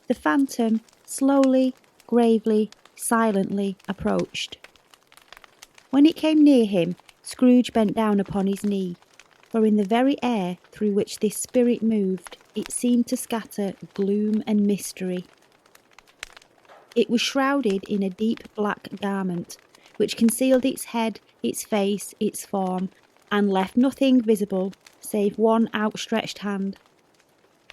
The phantom slowly, gravely, silently approached. When it came near him, Scrooge bent down upon his knee, for in the very air through which this spirit moved, it seemed to scatter gloom and mystery. It was shrouded in a deep black garment, which concealed its head, its face, its form, and left nothing visible save one outstretched hand.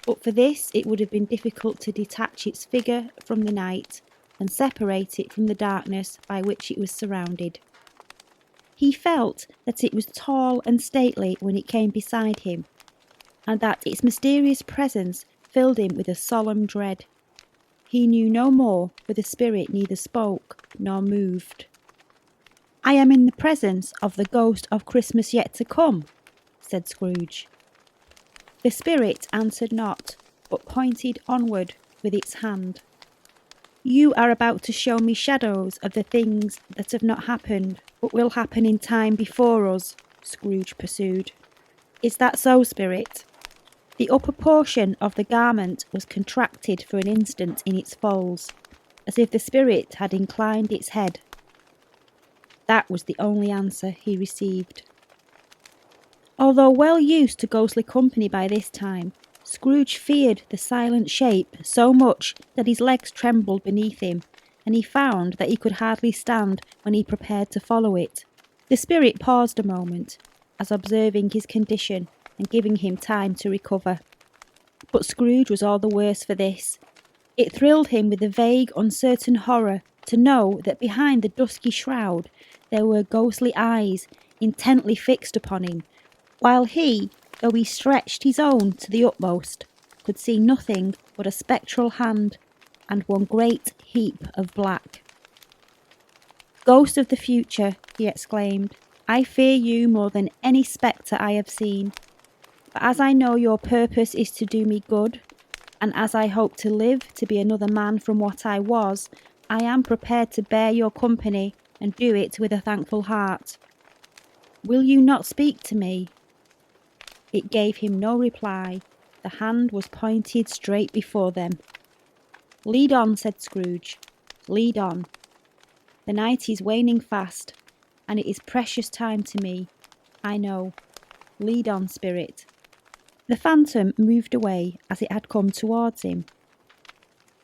But for this it would have been difficult to detach its figure from the night and separate it from the darkness by which it was surrounded. He felt that it was tall and stately when it came beside him, and that its mysterious presence filled him with a solemn dread. He knew no more, for the spirit neither spoke nor moved. "I am in the presence of the ghost of Christmas yet to come," said Scrooge. The spirit answered not, but pointed onward with its hand. "You are about to show me shadows of the things that have not happened, but will happen in time before us," Scrooge pursued. "Is that so, spirit?" The upper portion of the garment was contracted for an instant in its folds, as if the spirit had inclined its head. That was the only answer he received. Although well used to ghostly company by this time, Scrooge feared the silent shape so much that his legs trembled beneath him, and he found that he could hardly stand when he prepared to follow it. The spirit paused a moment, as observing his condition and giving him time to recover. But Scrooge was all the worse for this. It thrilled him with a vague, uncertain horror to know that behind the dusky shroud there were ghostly eyes intently fixed upon him, while he, though he stretched his own to the utmost, could see nothing but a spectral hand and one great heap of black. "Ghost of the future," he exclaimed, "I fear you more than any spectre I have seen. But as I know your purpose is to do me good, and as I hope to live to be another man from what I was, I am prepared to bear your company and do it with a thankful heart. Will you not speak to me?" It gave him no reply. The hand was pointed straight before them. "Lead on," said Scrooge. "Lead on. The night is waning fast, and it is precious time to me, I know. Lead on, spirit." The phantom moved away as it had come towards him.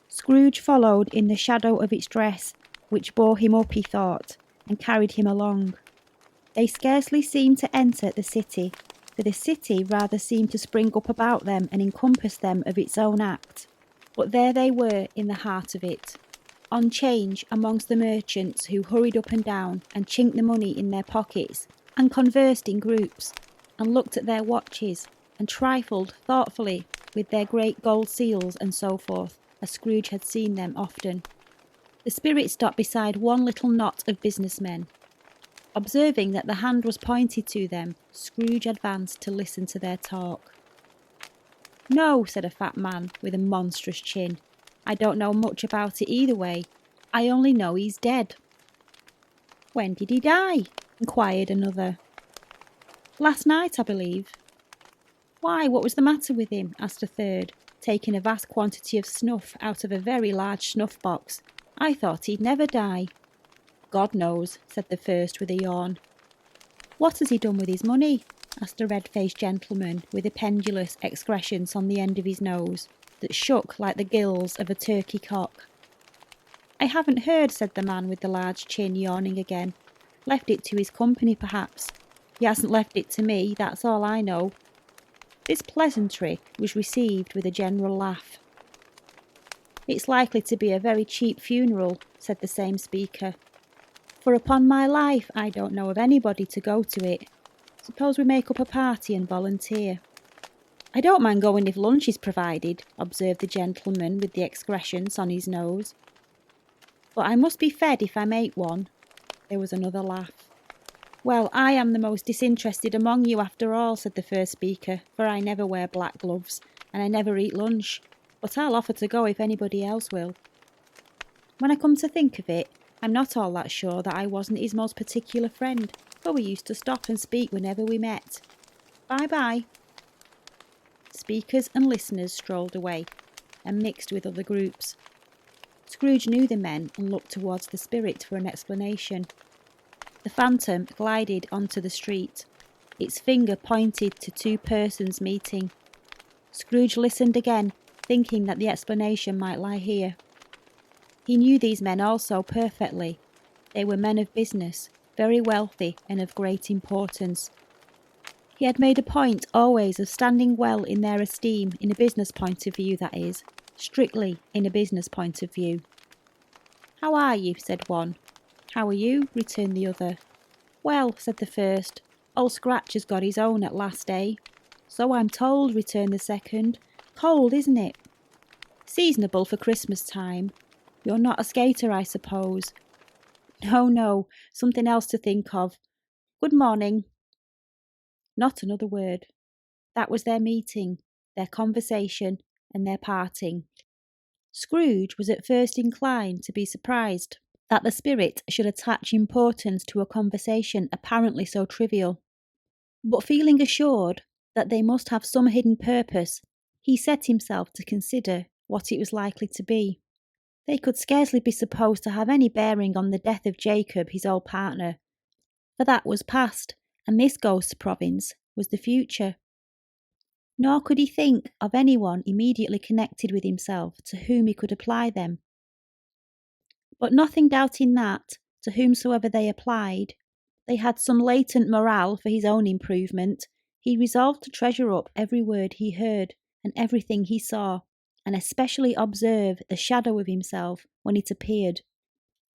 Scrooge followed in the shadow of its dress, which bore him up, he thought, and carried him along. They scarcely seemed to enter the city, for the city rather seemed to spring up about them and encompass them of its own act. But there they were in the heart of it, on 'change amongst the merchants who hurried up and down and chinked the money in their pockets and conversed in groups and looked at their watches and trifled thoughtfully with their great gold seals and so forth, as Scrooge had seen them often. The spirit stopped beside one little knot of businessmen. Observing that the hand was pointed to them, Scrooge advanced to listen to their talk. "No," said a fat man with a monstrous chin. "I don't know much about it either way. I only know he's dead." "When did he die?" inquired another. "Last night, I believe." "Why, what was the matter with him?" asked a third, taking a vast quantity of snuff out of a very large snuff box. "I thought he'd never die." "God knows," said the first with a yawn. "What has he done with his money?" asked a red-faced gentleman with a pendulous excrescence on the end of his nose that shook like the gills of a turkey cock. "I haven't heard," said the man with the large chin, yawning again. "Left it to his company, perhaps. He hasn't left it to me, that's all I know." This pleasantry was received with a general laugh. "It's likely to be a very cheap funeral," said the same speaker. "For upon my life, I don't know of anybody to go to it. Suppose we make up a party and volunteer." "I don't mind going if lunch is provided," observed the gentleman with the excrescence on his nose. "But I must be fed if I make one." There was another laugh. "Well, I am the most disinterested among you after all," said the first speaker, "for I never wear black gloves, and I never eat lunch. But I'll offer to go if anybody else will. When I come to think of it, I'm not all that sure that I wasn't his most particular friend, for we used to stop and speak whenever we met. Bye-bye." Speakers and listeners strolled away, and mixed with other groups. Scrooge knew the men and looked towards the spirit for an explanation. The phantom glided onto the street. Its finger pointed to two persons meeting. Scrooge listened again, thinking that the explanation might lie here. He knew these men also perfectly. They were men of business, very wealthy and of great importance. He had made a point always of standing well in their esteem, in a business point of view, that is, strictly in a business point of view. "How are you?" said one. "How are you?" returned the other. "Well," said the first, "Old Scratch has got his own at last, eh?" "So I'm told," returned the second. "Cold, isn't it?" "Seasonable for Christmas time. You're not a skater, I suppose?" No, something else to think of. Good morning." Not another word. That was their meeting, their conversation, and their parting. Scrooge was at first inclined to be surprised that the spirit should attach importance to a conversation apparently so trivial. But feeling assured that they must have some hidden purpose, he set himself to consider what it was likely to be. They could scarcely be supposed to have any bearing on the death of Jacob, his old partner, for that was past, and this ghost province was the future. Nor could he think of anyone immediately connected with himself to whom he could apply them. But nothing doubting that, to whomsoever they applied, they had some latent morale for his own improvement, he resolved to treasure up every word he heard and everything he saw, and especially observe the shadow of himself when it appeared.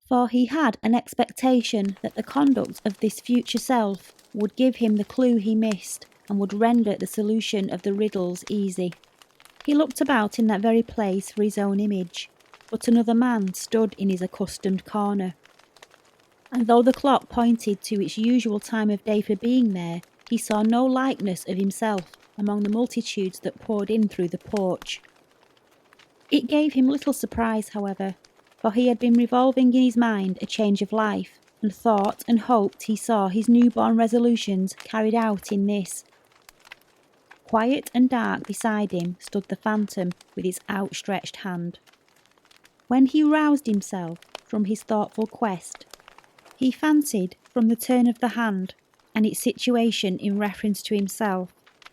For he had an expectation that the conduct of this future self would give him the clue he missed, and would render the solution of the riddles easy. He looked about in that very place for his own image, but another man stood in his accustomed corner. And though the clock pointed to its usual time of day for being there, he saw no likeness of himself among the multitudes that poured in through the porch. It gave him little surprise, however, for he had been revolving in his mind a change of life, and thought and hoped he saw his newborn resolutions carried out in this. Quiet and dark beside him stood the phantom with its outstretched hand. When he roused himself from his thoughtful quest, he fancied, from the turn of the hand and its situation in reference to himself,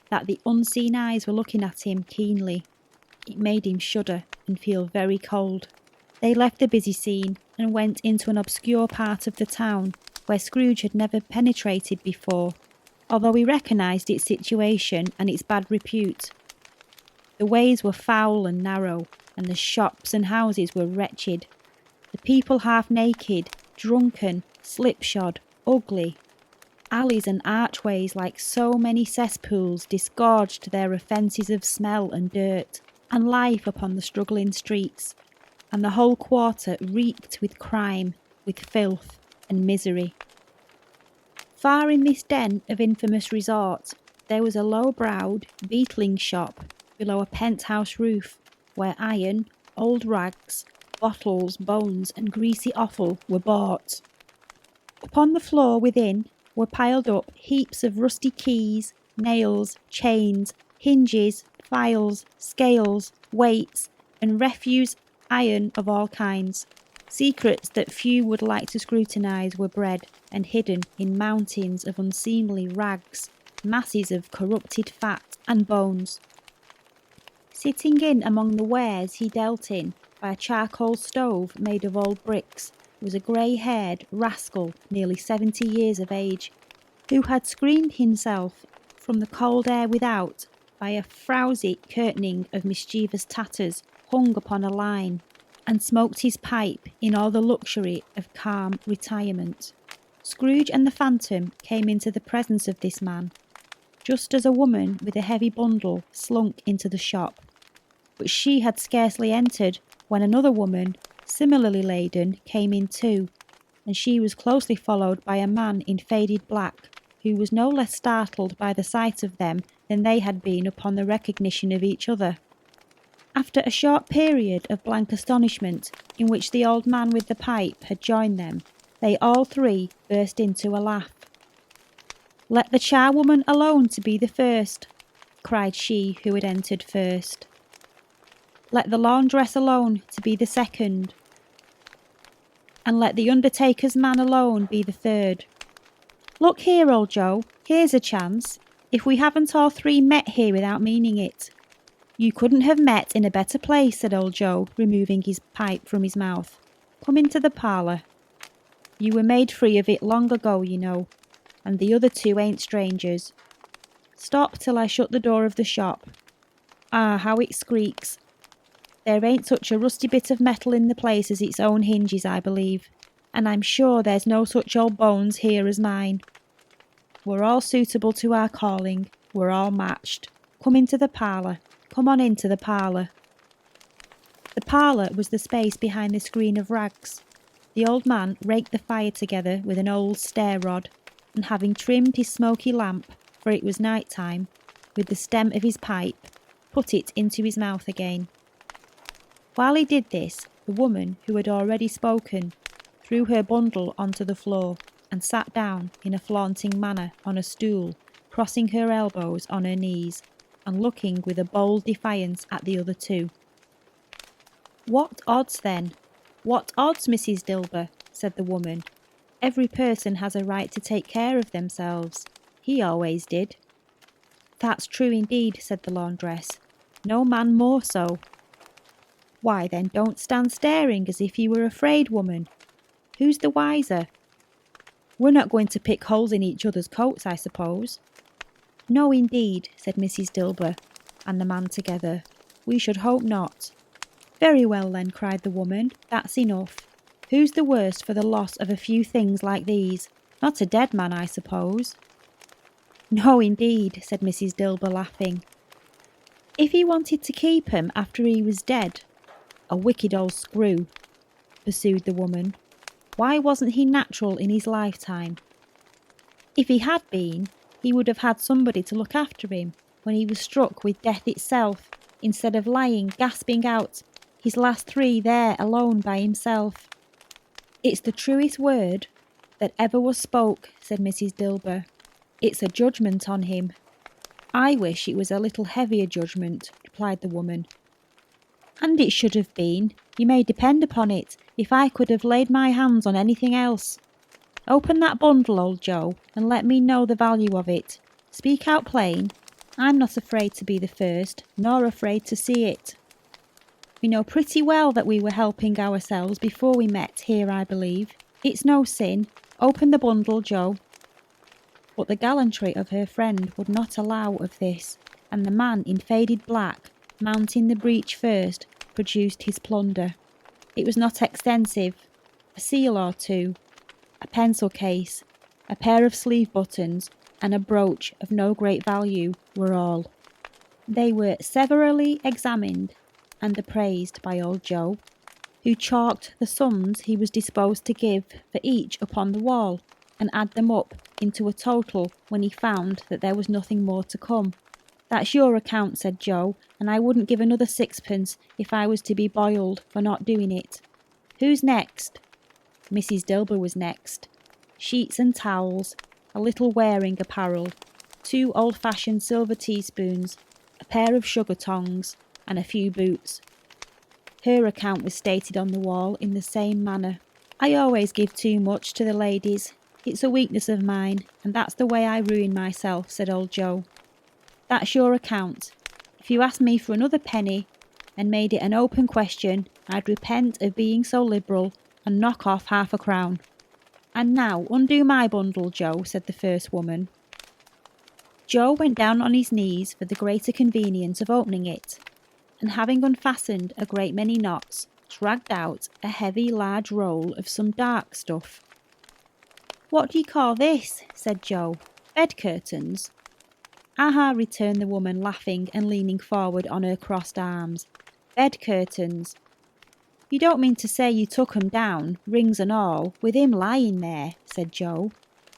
that the unseen eyes were looking at him keenly. It made him shudder and feel very cold. They left the busy scene and went into an obscure part of the town where Scrooge had never penetrated before, although he recognised its situation and its bad repute. The ways were foul and narrow, and the shops and houses were wretched. The people half naked, drunken, slipshod, ugly. Alleys and archways like so many cesspools disgorged their offences of smell and dirt, and life upon the struggling streets, and the whole quarter reeked with crime, with filth and misery. Far in this den of infamous resort, there was a low-browed beetling shop below a penthouse roof, where iron, old rags, bottles, bones, and greasy offal were bought. Upon the floor within were piled up heaps of rusty keys, nails, chains, hinges, files, scales, weights, and refuse iron of all kinds. Secrets that few would like to scrutinise were bred and hidden in mountains of unseemly rags, masses of corrupted fat and bones. Sitting in among the wares he dealt in, by a charcoal stove made of old bricks, was a grey-haired rascal nearly 70 years of age, who had screened himself from the cold air without by a frowsy curtaining of mischievous tatters hung upon a line, and smoked his pipe in all the luxury of calm retirement. Scrooge and the phantom came into the presence of this man, just as a woman with a heavy bundle slunk into the shop. But she had scarcely entered when another woman, similarly laden, came in too, and she was closely followed by a man in faded black, who was no less startled by the sight of them than they had been upon the recognition of each other. After a short period of blank astonishment, in which the old man with the pipe had joined them, they all three burst into a laugh. "Let the charwoman alone to be the first," cried she who had entered first. Let the laundress alone to be the second, and let the undertaker's man alone be the third. Look here, old Joe, here's a chance, if we haven't all three met here without meaning it. You couldn't have met in a better place, said old Joe, removing his pipe from his mouth. Come into the parlour. You were made free of it long ago, you know, and the other two ain't strangers. Stop till I shut the door of the shop. Ah, how it squeaks. There ain't such a rusty bit of metal in the place as its own hinges, I believe, and I'm sure there's no such old bones here as mine. We're all suitable to our calling, we're all matched. Come into the parlour. Come on into the parlour. The parlour was the space behind the screen of rags. The old man raked the fire together with an old stair rod, and having trimmed his smoky lamp, for it was night time, with the stem of his pipe, put it into his mouth again. While he did this, the woman, who had already spoken, threw her bundle onto the floor and sat down in a flaunting manner on a stool, crossing her elbows on her knees, and looking with a bold defiance at the other two. What odds then? What odds, Mrs. Dilber? Said the woman. Every person has a right to take care of themselves. He always did. That's true indeed, said the laundress. No man more so. Why then don't stand staring as if you were afraid, woman. Who's the wiser? We're not going to pick holes in each other's coats, I suppose. No, indeed, said Mrs. Dilber and the man together. We should hope not. Very well then, cried the woman, that's enough. Who's the worse for the loss of a few things like these? Not a dead man, I suppose. No, indeed, said Mrs. Dilber, laughing. If he wanted to keep 'em after he was dead, a wicked old screw, pursued the woman. Why wasn't he natural in his lifetime? If he had been, he would have had somebody to look after him when he was struck with death itself, instead of lying gasping out his last three there alone by himself. It's the truest word that ever was spoke, said Mrs. Dilber. It's a judgment on him. I wish it was a little heavier judgment, replied the woman. And it should have been, you may depend upon it, if I could have laid my hands on anything else. Open that bundle, old Joe, and let me know the value of it. Speak out plain. I'm not afraid to be the first, nor afraid to see it. We know pretty well that we were helping ourselves before we met here, I believe. It's no sin. Open the bundle, Joe. But the gallantry of her friend would not allow of this, and the man in faded black, mounting the breech first, produced his plunder. It was not extensive. A seal or two, a pencil case, a pair of sleeve buttons, and a brooch of no great value were all. They were severally examined and appraised by old Joe, who chalked the sums he was disposed to give for each upon the wall, and add them up into a total when he found that there was nothing more to come. That's your account, said Joe, and I wouldn't give another sixpence if I was to be boiled for not doing it. Who's next? Mrs. Dilber was next. Sheets and towels, a little wearing apparel, 2 old-fashioned silver teaspoons, a pair of sugar tongs, and a few boots. Her account was stated on the wall in the same manner. I always give too much to the ladies. It's a weakness of mine, and that's the way I ruin myself, said old Joe. That's your account. If you asked me for another penny, and made it an open question, I'd repent of being so liberal, and knock off 1/2 crown. And now undo my bundle, Joe, said the first woman. Joe went down on his knees for the greater convenience of opening it, and having unfastened a great many knots, dragged out a heavy large roll of some dark stuff. What do you call this? Said Joe. Bed curtains? Aha, returned the woman, laughing and leaning forward on her crossed arms. Bed curtains. You don't mean to say you took 'em down, rings and all, with him lying there, said Joe.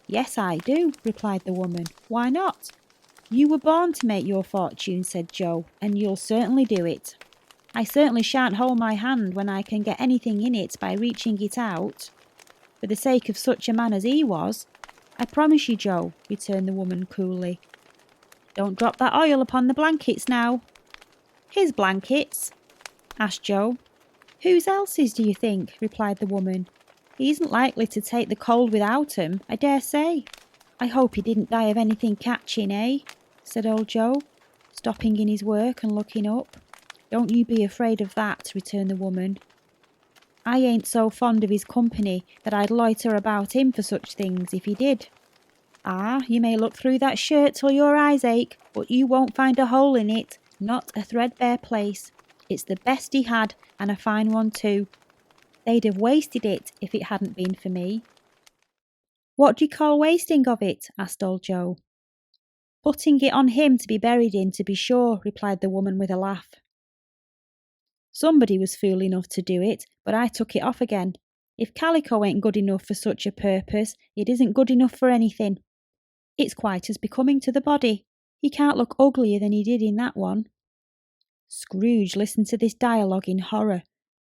Yes, I do, replied the woman. Why not? You were born to make your fortune, said Joe, and you'll certainly do it. I certainly shan't hold my hand when I can get anything in it by reaching it out. For the sake of such a man as he was, I promise you, Joe, returned the woman coolly. Don't drop that oil upon the blankets now. His blankets? asked Joe. Whose else's, do you think? Replied the woman. He isn't likely to take the cold without 'em, I dare say. I hope he didn't die of anything catching, eh? Said old Joe, stopping in his work and looking up. Don't you be afraid of that, returned the woman. I ain't so fond of his company that I'd loiter about him for such things if he did. Ah, you may look through that shirt till your eyes ache, but you won't find a hole in it, not a threadbare place. It's the best he had, and a fine one too. They'd have wasted it if it hadn't been for me. What do you call wasting of it? Asked old Joe. Putting it on him to be buried in, to be sure, replied the woman with a laugh. Somebody was fool enough to do it, but I took it off again. If calico ain't good enough for such a purpose, it isn't good enough for anything. It's quite as becoming to the body. He can't look uglier than he did in that one. Scrooge listened to this dialogue in horror.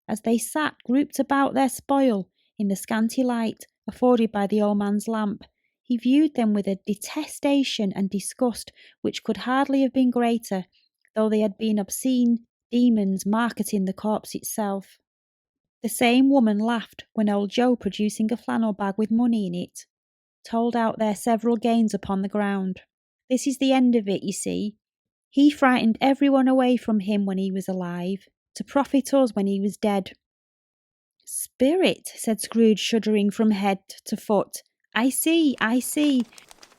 As they sat grouped about their spoil, in the scanty light afforded by the old man's lamp, he viewed them with a detestation and disgust which could hardly have been greater, though they had been obscene demons marketing the corpse itself. The same woman laughed when old Joe, producing a flannel bag with money in it, told out their several gains upon the ground. This is the end of it, you see. He frightened everyone away from him when he was alive, to profit us when he was dead. Spirit, said Scrooge, shuddering from head to foot. I see.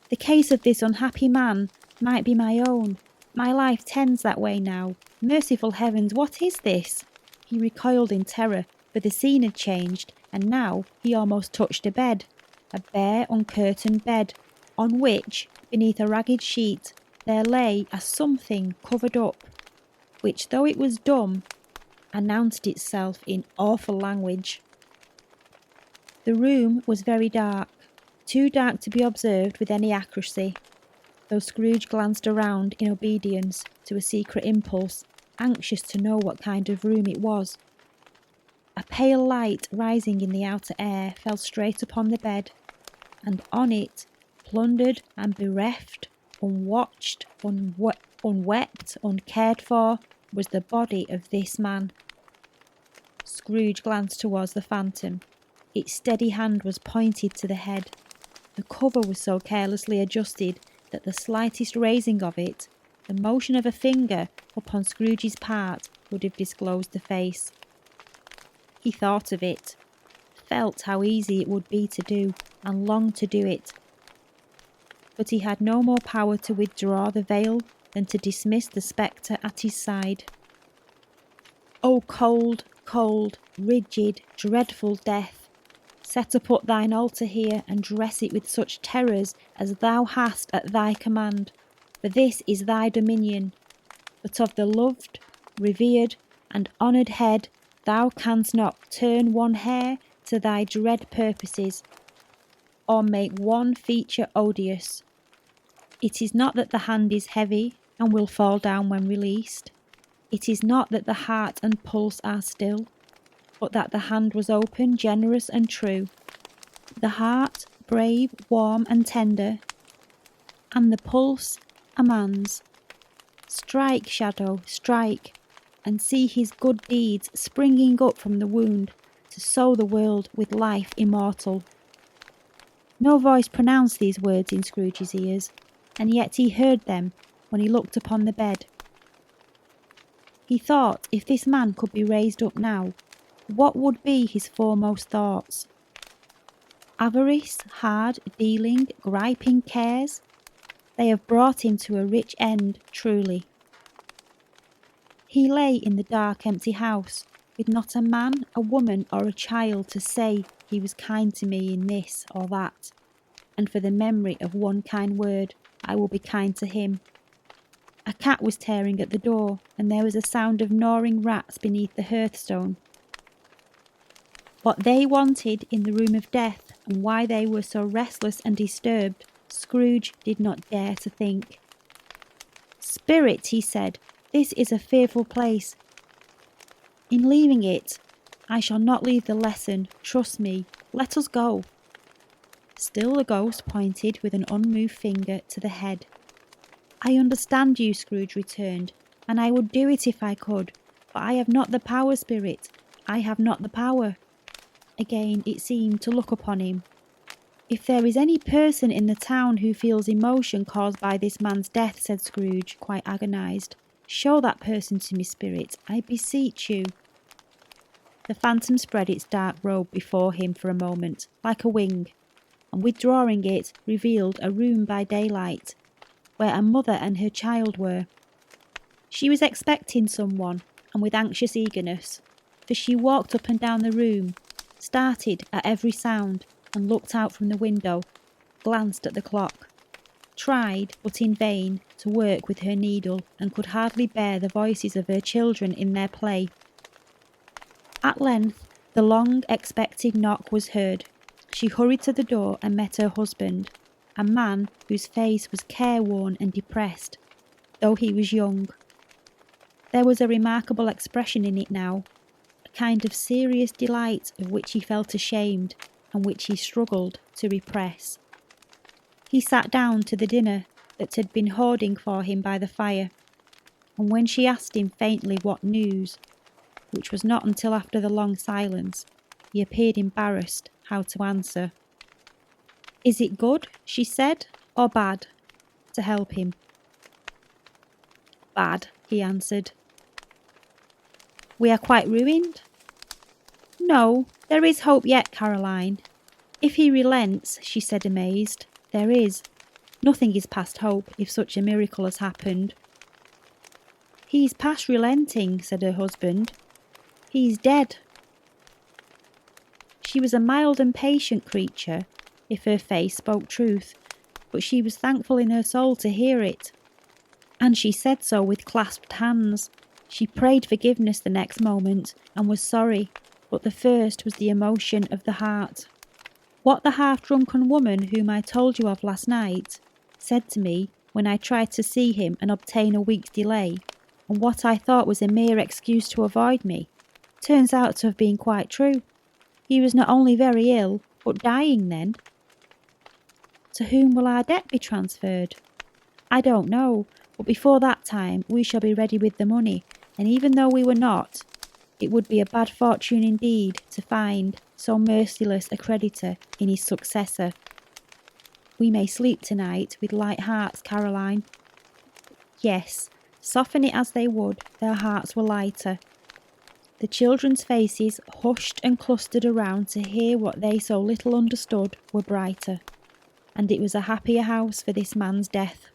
The case of this unhappy man might be my own. My life tends that way now. Merciful heavens, what is this? He recoiled in terror, for the scene had changed, and now he almost touched a bed. A bare, uncurtained bed, on which, beneath a ragged sheet, there lay a something covered up, which, though it was dumb, announced itself in awful language. The room was very dark, too dark to be observed with any accuracy, though Scrooge glanced around in obedience to a secret impulse, anxious to know what kind of room it was. A pale light rising in the outer air fell straight upon the bed, and on it, plundered and bereft, unwatched, unwept, uncared for, was the body of this man. Scrooge glanced towards the phantom. Its steady hand was pointed to the head. The cover was so carelessly adjusted that the slightest raising of it, the motion of a finger upon Scrooge's part, would have disclosed the face. He thought of it, felt how easy it would be to do, and longed to do it. But he had no more power to withdraw the veil than to dismiss the spectre at his side. O cold, cold, rigid, dreadful death, set up thine altar here, and dress it with such terrors as thou hast at thy command, for this is thy dominion. But of the loved, revered, and honoured head thou canst not turn one hair to thy dread purposes, or make one feature odious. It is not that the hand is heavy and will fall down when released. It is not that the heart and pulse are still, but that the hand was open, generous, and true. The heart brave, warm, and tender, and the pulse a man's. Strike, shadow, strike, and see his good deeds springing up from the wound to sow the world with life immortal. No voice pronounced these words in Scrooge's ears, and yet he heard them when he looked upon the bed. He thought if this man could be raised up now, what would be his foremost thoughts? Avarice, hard dealing, griping cares? They have brought him to a rich end, truly. He lay in the dark, empty house, with not a man, a woman, or a child to say he was kind to me in this or that, and for the memory of one kind word, I will be kind to him. A cat was tearing at the door, and there was a sound of gnawing rats beneath the hearthstone. What they wanted in the room of death, and why they were so restless and disturbed, Scrooge did not dare to think. Spirit, he said, this is a fearful place. In leaving it, I shall not leave the lesson, trust me, let us go. Still the ghost pointed with an unmoved finger to the head. I understand you, Scrooge returned, and I would do it if I could, But I have not the power, Spirit. I have not the power. Again it seemed to look upon him. If there is any person in the town who feels emotion caused by this man's death, said Scrooge, quite agonised, show that person to me, Spirit, I beseech you. The phantom spread its dark robe before him for a moment, like a wing, and withdrawing it, revealed a room by daylight, where a mother and her child were. She was expecting someone, and with anxious eagerness, for she walked up and down the room, started at every sound, and looked out from the window, glanced at the clock, tried, but in vain, to work with her needle, and could hardly bear the voices of her children in their play. At length, the long-expected knock was heard. She hurried to the door and met her husband, a man whose face was careworn and depressed, though he was young. There was a remarkable expression in it now, a kind of serious delight of which he felt ashamed, and which he struggled to repress. He sat down to the dinner that had been hoarding for him by the fire, and when she asked him faintly what news, which was not until after the long silence, he appeared embarrassed how to answer. Is it good, she said, or bad, to help him? Bad, he answered. We are quite ruined? No, there is hope yet, Caroline. If he relents, she said amazed, there is. Nothing is past hope if such a miracle has happened. He's past relenting, said her husband. He's dead. She was a mild and patient creature, if her face spoke truth, but she was thankful in her soul to hear it. And she said so with clasped hands. She prayed forgiveness the next moment, and was sorry, but the first was the emotion of the heart. What the half-drunken woman whom I told you of last night said to me when I tried to see him and obtain a week's delay, and what I thought was a mere excuse to avoid me, turns out to have been quite true. He was not only very ill, but dying then. To whom will our debt be transferred? I don't know, but before that time we shall be ready with the money, and even though we were not, it would be a bad fortune indeed to find so merciless a creditor in his successor. We may sleep tonight with light hearts, Caroline. Yes, soften it as they would, their hearts were lighter. The children's faces, hushed and clustered around to hear what they so little understood, were brighter, and it was a happier house for this man's death.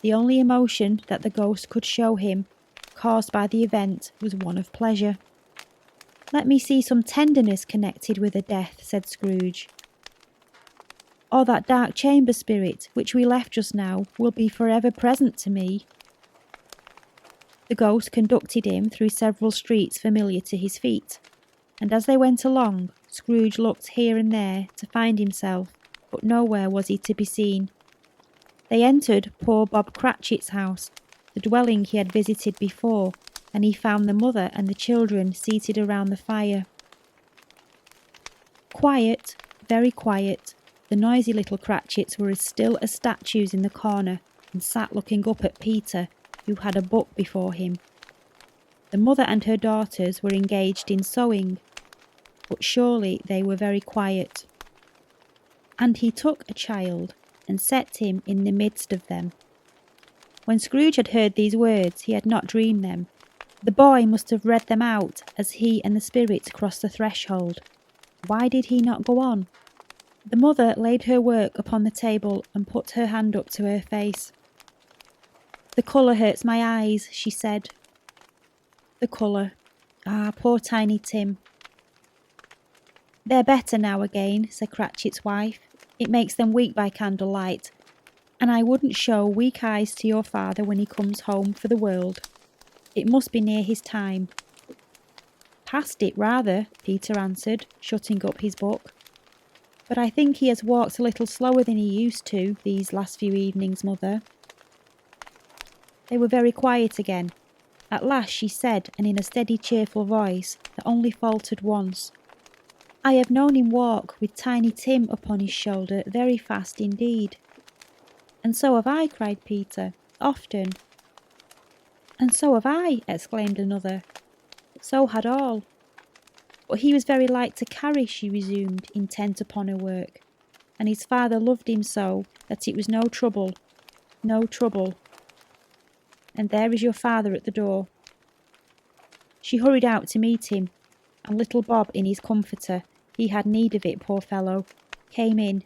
The only emotion that the ghost could show him, caused by the event, was one of pleasure. Let me see some tenderness connected with a death, said Scrooge. Or that dark chamber, Spirit, which we left just now, will be forever present to me. The ghost conducted him through several streets familiar to his feet, and as they went along, Scrooge looked here and there to find himself, but nowhere was he to be seen. They entered poor Bob Cratchit's house, the dwelling he had visited before, and he found the mother and the children seated around the fire. Quiet, very quiet, the noisy little Cratchits were as still as statues in the corner, and sat looking up at Peter, who had a book before him. The mother and her daughters were engaged in sewing, but surely they were very quiet. And he took a child, and set him in the midst of them. When Scrooge had heard these words, he had not dreamed them. The boy must have read them out as he and the spirit crossed the threshold. Why did he not go on? The mother laid her work upon the table and put her hand up to her face. The colour hurts my eyes, she said. The colour. Ah, poor Tiny Tim. They're better now again, said Cratchit's wife. It makes them weak by candlelight, and I wouldn't show weak eyes to your father when he comes home for the world. It must be near his time. Past it, rather, Peter answered, shutting up his book. But I think he has walked a little slower than he used to these last few evenings, mother. They were very quiet again. At last she said, and in a steady, cheerful voice that only faltered once, I have known him walk with Tiny Tim upon his shoulder very fast indeed. And so have I, cried Peter, often. "And so have I," exclaimed another. "So had all." "But he was very light to carry," she resumed, intent upon her work, "and his father loved him so that it was no trouble, no trouble. And there is your father at the door." She hurried out to meet him, and little Bob in his comforter, he had need of it, poor fellow, came in.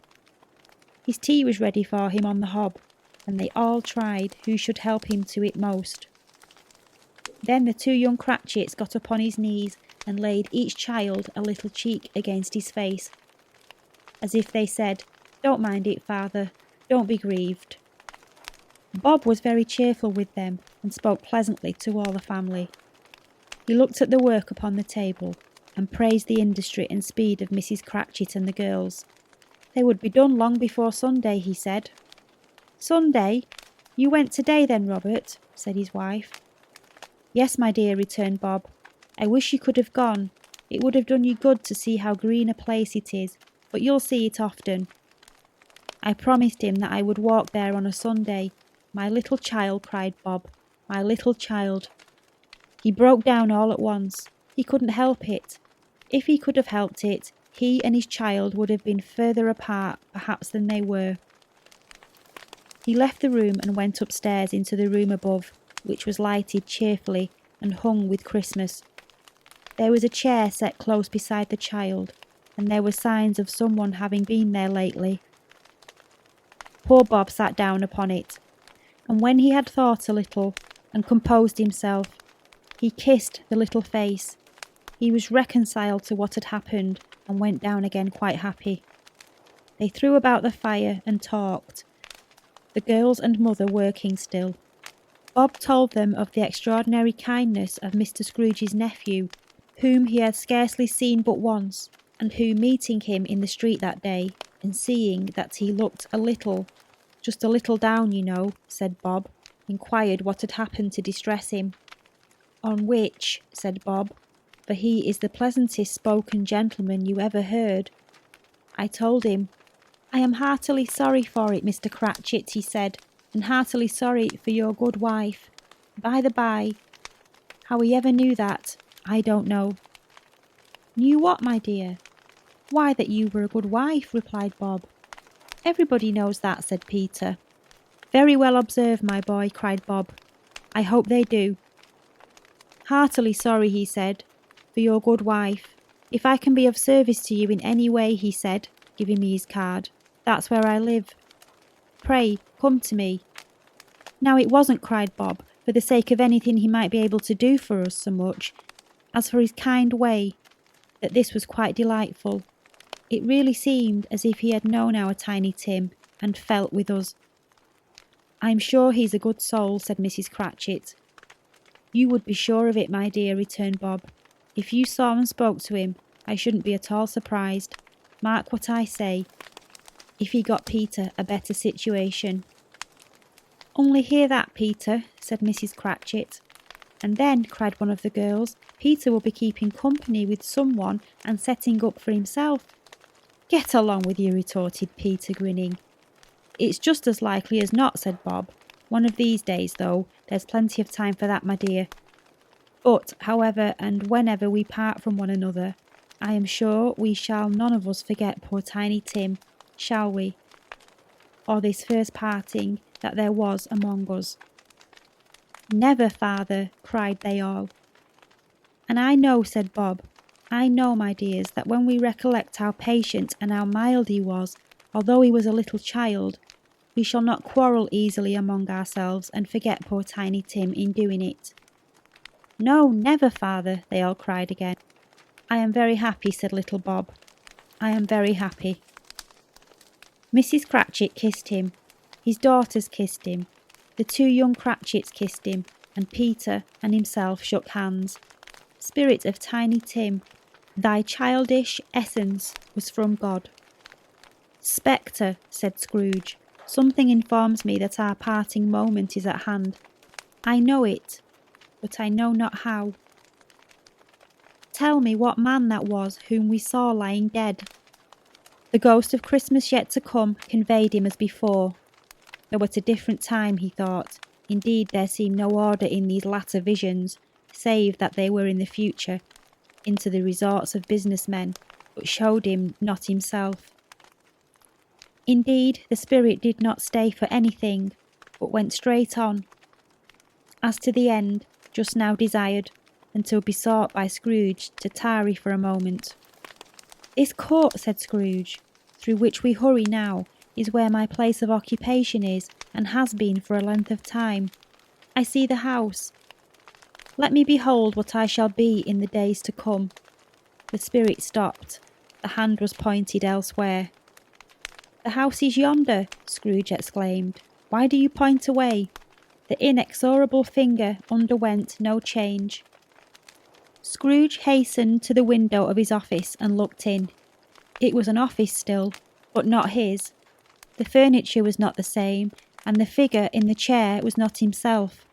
His tea was ready for him on the hob, and they all tried who should help him to it most. Then the two young Cratchits got upon his knees and laid each child a little cheek against his face, as if they said, "Don't mind it, father, don't be grieved." Bob was very cheerful with them, and spoke pleasantly to all the family. He looked at the work upon the table, and praised the industry and speed of Mrs. Cratchit and the girls. They would be done long before Sunday, he said. "Sunday? You went today then, Robert?" said his wife. "Yes, my dear," returned Bob. "I wish you could have gone. It would have done you good to see how green a place it is, but you'll see it often." I promised him that I would walk there on a Sunday. "My little child," cried Bob, "my little child." He broke down all at once. He couldn't help it. If he could have helped it, he and his child would have been further apart, perhaps, than they were. He left the room and went upstairs into the room above, which was lighted cheerfully and hung with Christmas. There was a chair set close beside the child, and there were signs of someone having been there lately. Poor Bob sat down upon it, and when he had thought a little and composed himself, he kissed the little face. He was reconciled to what had happened and went down again quite happy. They threw about the fire and talked, the girls and mother working still. Bob told them of the extraordinary kindness of Mr. Scrooge's nephew, whom he had scarcely seen but once, and who, meeting him in the street that day, and seeing that he looked a little, just a little down, you know, said Bob, inquired what had happened to distress him. "On which," said Bob, "for he is the pleasantest spoken gentleman you ever heard, I told him, 'I am heartily sorry for it, Mr. Cratchit,' he said, 'and heartily sorry for your good wife. By the by, how he ever knew that, I don't know.'" "Knew what, my dear?" "Why, that you were a good wife," replied Bob. "Everybody knows that," said Peter. "Very well observed, my boy," cried Bob. "I hope they do." "Heartily sorry," he said, "for your good wife. If I can be of service to you in any way," he said, giving me his card, "that's where I live. Pray, come to me." Now it wasn't, cried Bob, for the sake of anything he might be able to do for us so much, as for his kind way, that this was quite delightful. It really seemed as if he had known our Tiny Tim, and felt with us. "I'm sure he's a good soul," said Mrs. Cratchit. "You would be sure of it, my dear," returned Bob. "If you saw and spoke to him, I shouldn't be at all surprised. Mark what I say, if he got Peter a better situation." "Only hear that, Peter," said Mrs. Cratchit. "And then," cried one of the girls, "Peter will be keeping company with someone and setting up for himself." "Get along with you," retorted Peter, grinning. "It's just as likely as not," said Bob. "One of these days, though, there's plenty of time for that, my dear. But, however and whenever we part from one another, I am sure we shall none of us forget poor Tiny Tim, shall we? Or this first parting that there was among us." "Never, father," cried they all. "And I know," said Bob, "I know, my dears, that when we recollect how patient and how mild he was, although he was a little child, we shall not quarrel easily among ourselves and forget poor Tiny Tim in doing it." "No, never, father," they all cried again. "I am very happy," said little Bob. "I am very happy." Mrs. Cratchit kissed him. His daughters kissed him. The two young Cratchits kissed him, and Peter and himself shook hands. Spirit of Tiny Tim, thy childish essence was from God. "Spectre," said Scrooge, "something informs me that our parting moment is at hand. I know it, but I know not how. Tell me what man that was whom we saw lying dead." The ghost of Christmas yet to come conveyed him as before, though at a different time, he thought. Indeed, there seemed no order in these latter visions, save that they were in the future, into the resorts of businessmen, but showed him not himself. Indeed, the spirit did not stay for anything, but went straight on, as to the end, just now desired, until besought by Scrooge to tarry for a moment. "This court," said Scrooge, "through which we hurry now, is where my place of occupation is, and has been for a length of time. I see the house. Let me behold what I shall be in the days to come." The spirit stopped. The hand was pointed elsewhere. "The house is yonder," Scrooge exclaimed. "Why do you point away?" The inexorable finger underwent no change. Scrooge hastened to the window of his office and looked in. It was an office still, but not his. The furniture was not the same, and the figure in the chair was not himself.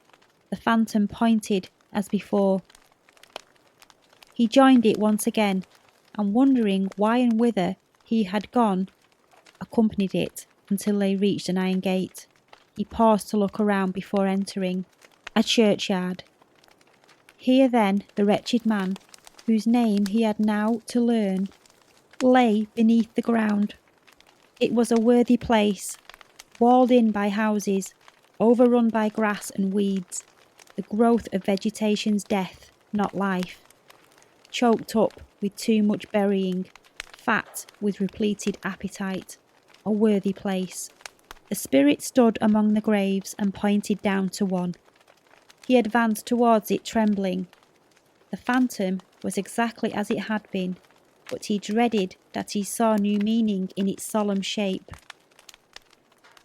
The phantom pointed as before. He joined it once again, and wondering why and whither he had gone, accompanied it until they reached an iron gate. He paused to look around before entering. A churchyard. Here then the wretched man, whose name he had now to learn, lay beneath the ground. It was a worthy place, walled in by houses, overrun by grass and weeds, the growth of vegetation's death, not life, choked up with too much burying, fat with repleted appetite, a worthy place. The spirit stood among the graves and pointed down to one. He advanced towards it trembling. The phantom was exactly as it had been, but he dreaded that he saw new meaning in its solemn shape.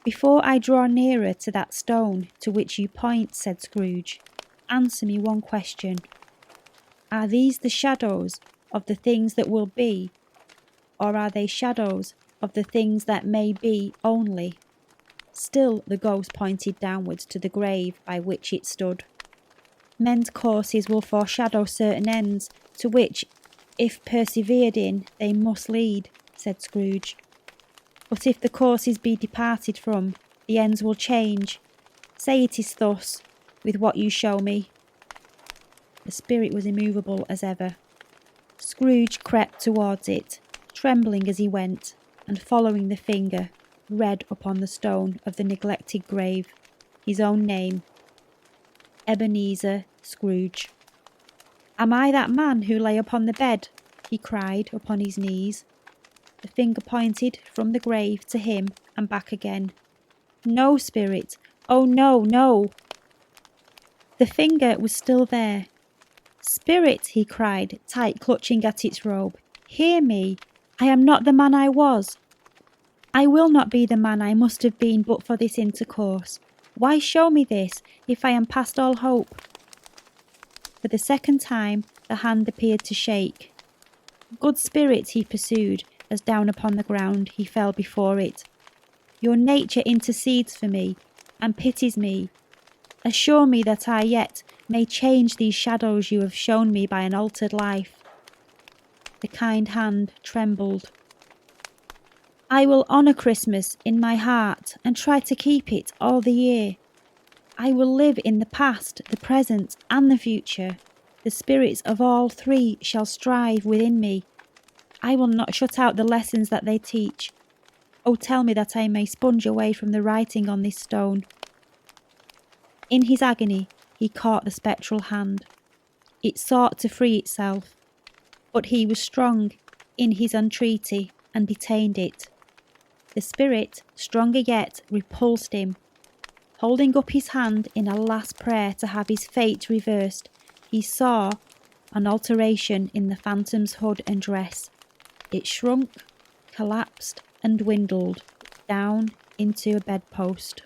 "Before I draw nearer to that stone to which you point," said Scrooge, "answer me one question. Are these the shadows of the things that will be, or are they shadows of the things that may be only?" Still the ghost pointed downwards to the grave by which it stood. "Men's courses will foreshadow certain ends, to which, if persevered in, they must lead," said Scrooge. "But if the courses be departed from, the ends will change. Say it is thus, with what you show me." The spirit was immovable as ever. Scrooge crept towards it, trembling as he went, and following the finger, read upon the stone of the neglected grave his own name, Ebenezer Scrooge. "Am I that man who lay upon the bed?" he cried upon his knees. The finger pointed from the grave to him and back again. "No, spirit, oh no, no!" The finger was still there. "Spirit," he cried, tight clutching at its robe, "hear me! I am not the man I was. I will not be the man I must have been but for this intercourse. Why show me this, if I am past all hope?" For the second time the hand appeared to shake. "Good spirit," he pursued, as down upon the ground he fell before it, "your nature intercedes for me, and pities me. Assure me that I yet may change these shadows you have shown me by an altered life." The kind hand trembled. "I will honour Christmas in my heart, and try to keep it all the year. I will live in the past, the present, and the future. The spirits of all three shall strive within me. I will not shut out the lessons that they teach. Oh, tell me that I may sponge away from the writing on this stone." In his agony, he caught the spectral hand. It sought to free itself, but he was strong in his entreaty and detained it. The spirit, stronger yet, repulsed him. Holding up his hand in a last prayer to have his fate reversed, he saw an alteration in the phantom's hood and dress. It shrunk, collapsed, and dwindled down into a bedpost.